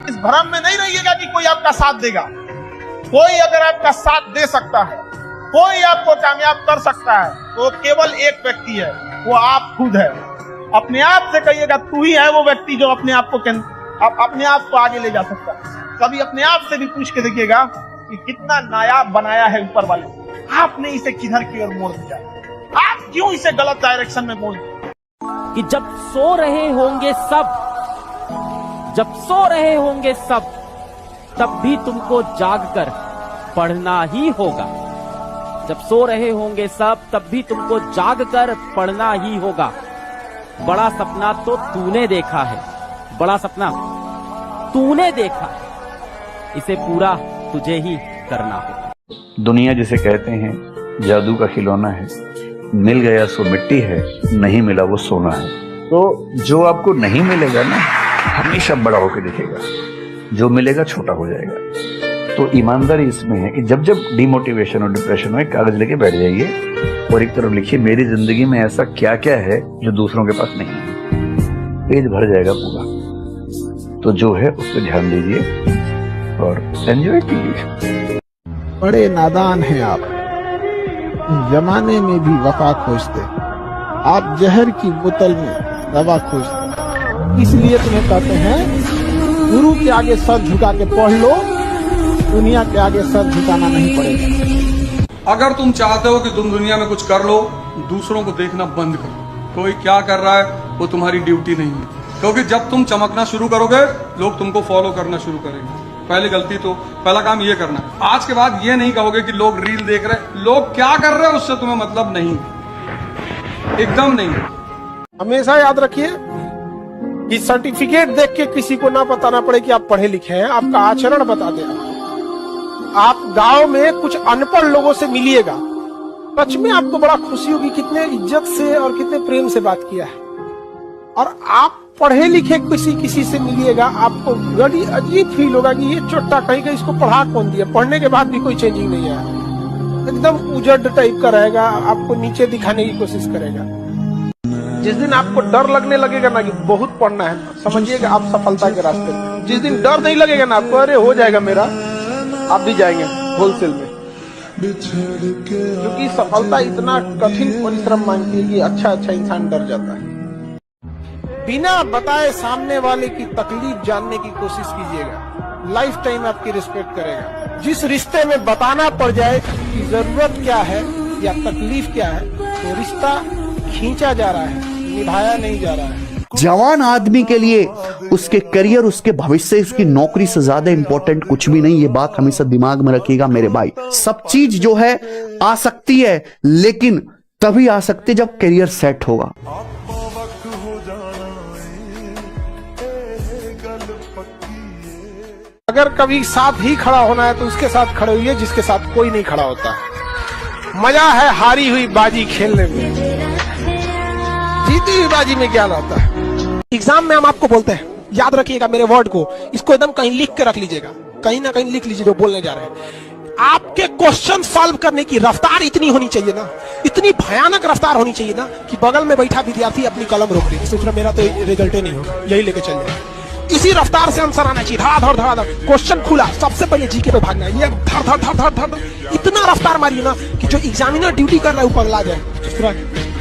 इस भ्रम में नहीं रहिएगा कि कोई आपका साथ देगा। कोई अगर आपका साथ दे सकता है, कोई आपको कामयाब कर सकता है, तो केवल एक व्यक्ति है, वो आप खुद है। अपने आप से कहिएगा तू ही है वो व्यक्ति जो अपने आप को आगे ले जा सकता है। कभी अपने आप से भी पूछ के देखिएगा कि कितना नायाब बनाया है ऊपर वाले, आपने इसे किधर की ओर मोड़ दिया, आप क्यों इसे गलत डायरेक्शन में मोड़ दिया। कि जब सो रहे होंगे सब, तब भी तुमको जागकर पढ़ना ही होगा। जब सो रहे होंगे सब, तब भी तुमको जागकर पढ़ना ही होगा। बड़ा सपना तो तूने देखा है, बड़ा सपना तूने देखा है, इसे पूरा तुझे ही करना होगा। दुनिया जिसे कहते हैं जादू का खिलौना है, मिल गया सो मिट्टी है, नहीं मिला वो सोना है। तो जो आपको नहीं मिलेगा ना, हमेशा बड़ा होकर दिखेगा, जो मिलेगा छोटा हो जाएगा। तो ईमानदारी इसमें है कि जब जब डिमोटिवेशन और डिप्रेशन हो, एक कागज लेके बैठ जाइए और एक तरफ लिखिए मेरी जिंदगी में ऐसा क्या क्या है जो दूसरों के पास नहीं है। पेज भर जाएगा पूरा। तो जो है उस पर ध्यान दीजिए और एंजॉय कीजिए। बड़े नादान हैं आप, जमाने में भी वफा खोजते, आप जहर की बोतल में दवा खोजते। इसलिए तुम्हें कहते हैं गुरु के आगे सर झुका के पढ़ लो, दुनिया के आगे सर झुकाना नहीं पड़ेगा। अगर तुम चाहते हो कि तुम दुनिया में कुछ कर लो, दूसरों को देखना बंद करो। कोई क्या कर रहा है वो तुम्हारी ड्यूटी नहीं है, क्योंकि जब तुम चमकना शुरू करोगे लोग तुमको फॉलो करना शुरू करेंगे। पहला काम ये करना है। आज के बाद ये नहीं कहोगे कि लोग रील देख रहे, लोग क्या कर रहे हैं उससे तुम्हें मतलब नहीं, एकदम नहीं। हमेशा याद रखिए कि सर्टिफिकेट देख के किसी को ना बताना पड़े कि आप पढ़े लिखे हैं, आपका आचरण बता दे। आप गांव में कुछ अनपढ़ लोगों से मिलिएगा, सच में आपको बड़ा खुशी होगी कितने इज्जत से और कितने प्रेम से बात किया है। और आप पढ़े लिखे किसी से मिलिएगा, आपको बड़ी अजीब फील होगा कि ये चोट्टा कहीं का इसको पढ़ा कौन दिया। पढ़ने के बाद भी कोई चेंजिंग नहीं आया, एकदम उजड़ टाइप का रहेगा, आपको नीचे दिखाने की कोशिश करेगा। जिस दिन आपको डर लगने लगेगा ना कि बहुत पढ़ना है, समझिएगा आप सफलता के रास्ते में। जिस दिन डर नहीं लगेगा ना आपको, अरे हो जाएगा मेरा, आप भी जाएंगे होलसेल में। क्योंकि सफलता इतना कठिन परिश्रम मांगती है कि अच्छा इंसान डर जाता है। बिना बताए सामने वाले की तकलीफ जानने की कोशिश कीजिएगा, लाइफ टाइम आपकी रिस्पेक्ट करेगा। जिस रिश्ते में बताना पड़ जाए कि जरूरत क्या है या तकलीफ क्या है, तो रिश्ता खींचा जा रहा है, निभाया नहीं जा रहा है। जवान आदमी के लिए उसके करियर, उसके भविष्य, उसकी नौकरी से ज्यादा इंपॉर्टेंट कुछ भी नहीं। ये बात हमेशा दिमाग में रखिएगा मेरे भाई। सब चीज जो है आ सकती है, लेकिन तभी आ सकती है जब करियर सेट होगा। अगर कभी साथ ही खड़ा होना है तो उसके साथ खड़े हुए जिसके साथ कोई नहीं खड़ा होता। मजा है हारी हुई बाजी खेलने में, जीती हुई बाजी में क्या आता है। एग्जाम में हम आपको बोलते हैं, याद रखिएगा मेरे वर्ड को, इसको एकदम कहीं लिख के रख लीजिएगा, कहीं ना कहीं लिख लीजिए जो बोलने जा रहे हैं। आपके क्वेश्चन सॉल्व करने की रफ्तार इतनी होनी चाहिए ना, इतनी भयानक रफ्तार होनी चाहिए ना कि बगल में बैठा विद्यार्थी अपनी कलम रोक दे, सोच रहा मेरा तो रिजल्ट ही नहीं होगा, यही लेके चल जाए। इसी रफ्तार से आंसर आना चाहिए, धड़ क्वेश्चन खुला, सबसे पहले जीके पे भागना है, ये धड़ इतना रफ्तार मारिए ना कि जो एग्जामिनर ड्यूटी कर रहा है वो पगला जाए।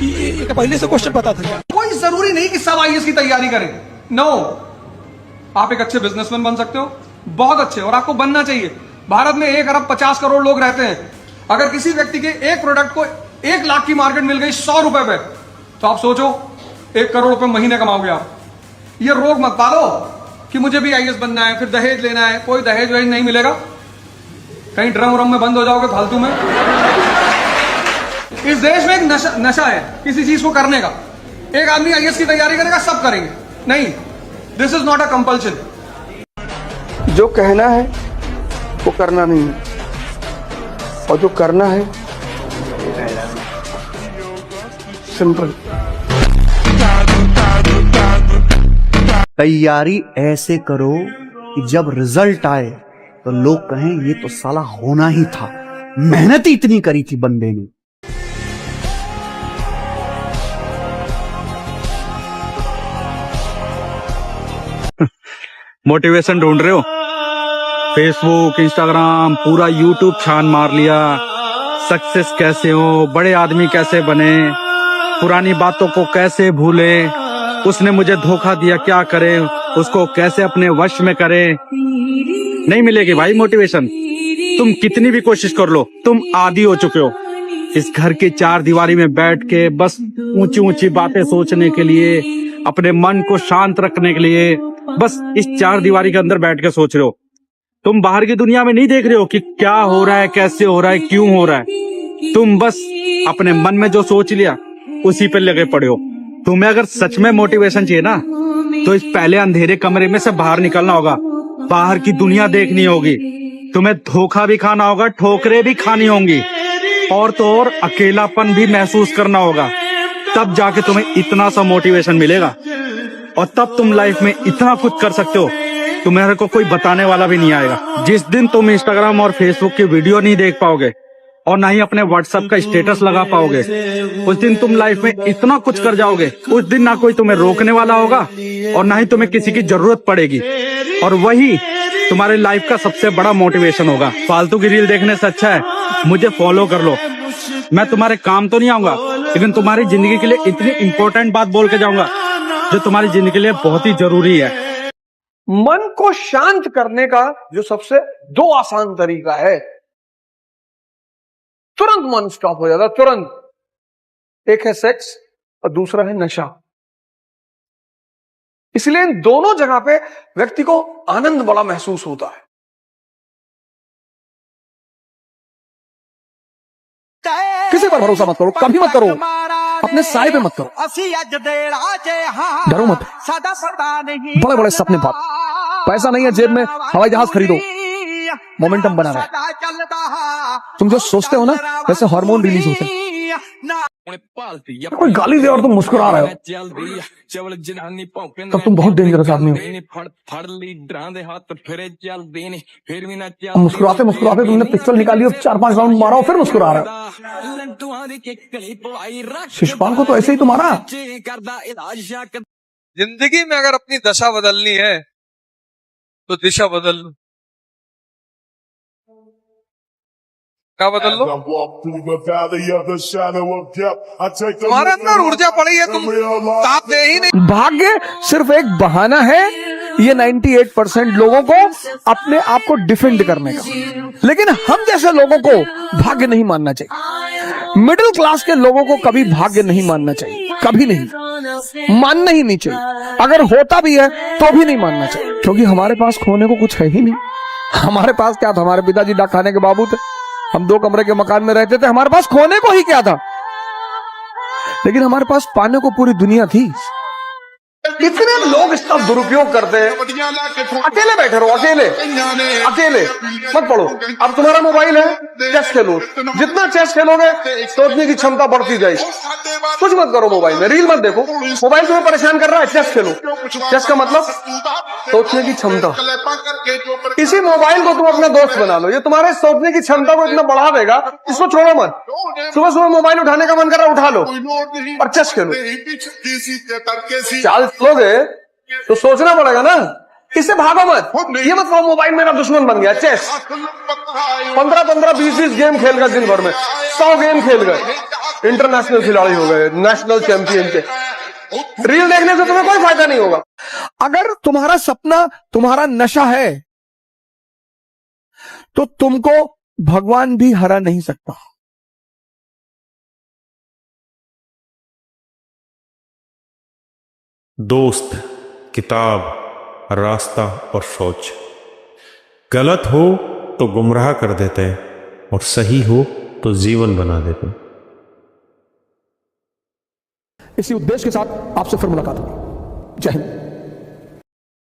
ये पहले से क्वेश्चन पता था। कोई जरूरी नहीं कि सब आईएएस की तैयारी करें, नो। आप एक अच्छे बिजनेसमैन बन सकते हो, बहुत अच्छे, और आपको बनना चाहिए। भारत में 1 अरब 50 करोड़ लोग रहते हैं। अगर किसी व्यक्ति के एक प्रोडक्ट को 1 लाख की मार्केट मिल गई 100 रुपए पे, तो आप सोचो 1 करोड़ रुपए महीने कमाओगे आप। ये रोग मत पालो कि मुझे भी आईएएस बनना है, फिर दहेज लेना है। कोई दहेज वहेज नहीं मिलेगा, कहीं ड्रम उरम में बंद हो जाओगे फालतू में। इस देश में एक नशा है किसी चीज को करने का। एक आदमी आईएएस की तैयारी करेगा, सब करेंगे, नहीं, this is not a compulsion. जो कहना है वो करना नहीं है, और जो करना है सिंपल। तैयारी ऐसे करो कि जब रिजल्ट आए तो लोग कहें ये तो साला होना ही था, मेहनत ही इतनी करी थी बंदे ने। मोटिवेशन ढूंढ रहे हो? फेसबुक, इंस्टाग्राम, पूरा यूट्यूब छान मार लिया। सक्सेस कैसे हो, बड़े आदमी कैसे बने, पुरानी बातों को कैसे भूले, उसने मुझे धोखा दिया क्या करे, उसको कैसे अपने वश में करे। नहीं मिलेगी भाई मोटिवेशन। तुम कितनी भी कोशिश कर लो, तुम आदी हो चुके हो इस घर के चार दीवारी में बैठ के बस ऊंची ऊंची बातें सोचने के लिए, अपने मन को शांत रखने के लिए बस इस चार दीवारी के अंदर बैठ के सोच रहे हो। तुम बाहर की दुनिया में नहीं देख रहे हो कि क्या हो रहा है, कैसे हो रहा है, क्यों हो रहा है। तुम बस अपने मन में जो सोच लिया उसी पे लगे पड़े हो। तुम्हें अगर सच में मोटिवेशन चाहिए ना, तो इस पहले अंधेरे कमरे में से बाहर निकलना होगा, बाहर की दुनिया देखनी होगी, तुम्हें धोखा भी खाना होगा, ठोकरें भी खानी होंगी, और तो और अकेलापन भी महसूस करना होगा। तब जाके तुम्हें इतना सा मोटिवेशन मिलेगा और तब तुम लाइफ में इतना कुछ कर सकते हो, तुम्हारे को कोई बताने वाला भी नहीं आएगा। जिस दिन तुम इंस्टाग्राम और फेसबुक की वीडियो नहीं देख पाओगे और ना ही अपने व्हाट्सएप का स्टेटस लगा पाओगे, उस दिन तुम लाइफ में इतना कुछ कर जाओगे, उस दिन ना कोई तुम्हें रोकने वाला होगा और ना ही तुम्हें किसी की जरूरत पड़ेगी, और वही तुम्हारे लाइफ का सबसे बड़ा मोटिवेशन होगा। फालतू की रील देखने से अच्छा है मुझे फॉलो कर लो। मैं तुम्हारे काम तो नहीं आऊंगा, लेकिन तुम्हारी जिंदगी के लिए इतनी इंपॉर्टेंट बात बोल के जाऊंगा जो तुम्हारी जिंदगी के लिए बहुत ही जरूरी है। मन को शांत करने का जो सबसे दो आसान तरीका है, तुरंत मन स्टॉप हो जाता, तुरंत। एक है सेक्स और दूसरा है नशा। इसलिए इन दोनों जगह पे व्यक्ति को आनंद बड़ा महसूस होता है। किसी पर भरोसा मत करो, कभी मत करो, अपने साए पे मत करो, डरो मत। बड़े बड़े सपने पाओ, पैसा नहीं है जेब में, हवाई जहाज खरीदो, मोमेंटम बना रहे। तुम जो सोचते हो ना, वैसे हार्मोन रिलीज होते हैं। कोई गाली दे और तुम मुस्कुरा रहे हो, तब तुम बहुत डेंजरस आदमी हो। मुस्कुराते मुस्कुराते तुमने पिस्टल निकाली और 4-5 राउंड मारा और फिर मुस्कुरा रहे हो। शिशुपाल को तो ऐसे ही तो मारा। जिंदगी में अगर अपनी दशा बदलनी है तो दिशा बदल लो। क्या बदल लो? तुम्हारे अंदर ऊर्जा पड़ी है, तुम ताप दे ही नहीं। भाग्य सिर्फ एक बहाना है ये 98% लोगों को अपने आप को डिफेंड करने का, लेकिन हम जैसे लोगों को भाग्य नहीं मानना चाहिए। मिडिल क्लास के लोगों को कभी भाग्य नहीं मानना चाहिए, कभी नहीं, मानना ही नहीं चाहिए। अगर होता भी है तो भी नहीं मानना चाहिए, क्योंकि हमारे पास खोने को कुछ है ही नहीं। हमारे पास क्या था? हमारे पिताजी डाक खाने के बाबू थे, हम 2 कमरे के मकान में रहते थे, हमारे पास खोने को ही क्या था? लेकिन हमारे पास पाने को पूरी दुनिया थी। कितने लोग इसका दुरुपयोग करते हैं। अकेले बैठे रहो, अकेले अकेले मत पढ़ो। अब तुम्हारा मोबाइल है, चेस खेलो। जितना चेस खेलोगे सोचने की क्षमता बढ़ती जाएगी। कुछ मत करो मोबाइल में, रील मत देखो। मोबाइल तुम्हें परेशान कर रहा है, चेस खेलो। चेस का मतलब सोचने की क्षमता। इसी मोबाइल को तुम अपना दोस्त बना लो, ये तुम्हारे सोचने की क्षमता को इतना बढ़ा देगा, इसको छोड़ो मत। सुबह सुबह मोबाइल उठाने का मन कर रहा है, उठा लो और चेस खेलो। चाल लोगे तो सोचना पड़ेगा ना, इससे भागो मत। ये मत कहो मोबाइल मेरा दुश्मन बन गया। चेस 15-15, 20-20 गेम खेल गए दिन भर में, 100 गेम खेल गए, इंटरनेशनल खिलाड़ी हो गए, नेशनल चैंपियन के। रील देखने से तुम्हें कोई फायदा नहीं होगा। अगर तुम्हारा सपना तुम्हारा नशा है तो तुमको भगवान भी हरा नहीं सकता। दोस्त, किताब, रास्ता और सोच। गलत हो तो गुमराह कर देते हैं और सही हो तो जीवन बना देते हैं। इसी उद्देश्य के साथ आपसे फिर मुलाकात होगी। जय हिंद।